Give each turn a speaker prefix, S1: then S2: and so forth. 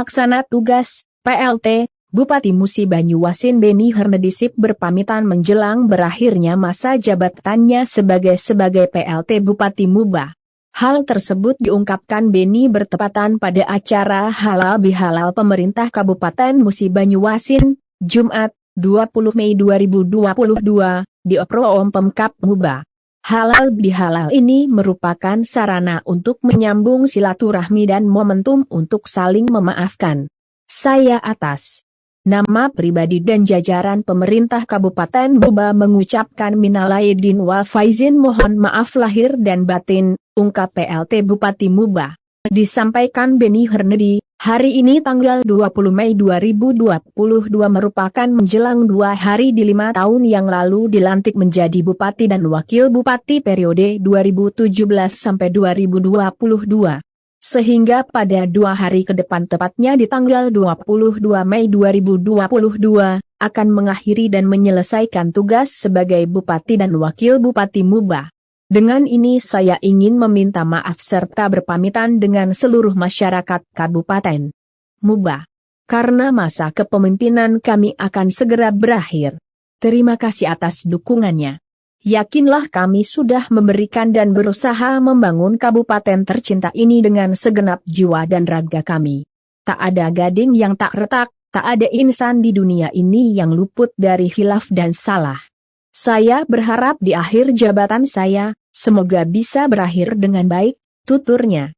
S1: Pelaksana tugas, PLT, Bupati Musi Banyuasin Beni Hernedisip berpamitan menjelang berakhirnya masa jabatannya sebagai PLT Bupati Muba. Hal tersebut diungkapkan Beni bertepatan pada acara Halal Bihalal Pemerintah Kabupaten Musi Banyuasin, Jumat, 20 Mei 2022, di Oprom Pemkap Muba. Halal bihalal ini merupakan sarana untuk menyambung silaturahmi dan momentum untuk saling memaafkan. Saya atas nama pribadi dan jajaran pemerintah Kabupaten Muba mengucapkan minal aidin wal faizin, mohon maaf lahir dan batin, ungkap PLT Bupati Muba. Disampaikan Beni Hernedi, hari ini tanggal 20 Mei 2022 merupakan menjelang 2 hari di 5 tahun yang lalu dilantik menjadi Bupati dan Wakil Bupati periode 2017-2022. Sehingga pada 2 hari ke depan tepatnya di tanggal 22 Mei 2022, akan mengakhiri dan menyelesaikan tugas sebagai Bupati dan Wakil Bupati Muba. Dengan ini saya ingin meminta maaf serta berpamitan dengan seluruh masyarakat Kabupaten Muba. Karena masa kepemimpinan kami akan segera berakhir. Terima kasih atas dukungannya. Yakinlah kami sudah memberikan dan berusaha membangun kabupaten tercinta ini dengan segenap jiwa dan raga kami. Tak ada gading yang tak retak, tak ada insan di dunia ini yang luput dari khilaf dan salah. Saya berharap di akhir jabatan saya, semoga bisa berakhir dengan baik, tuturnya.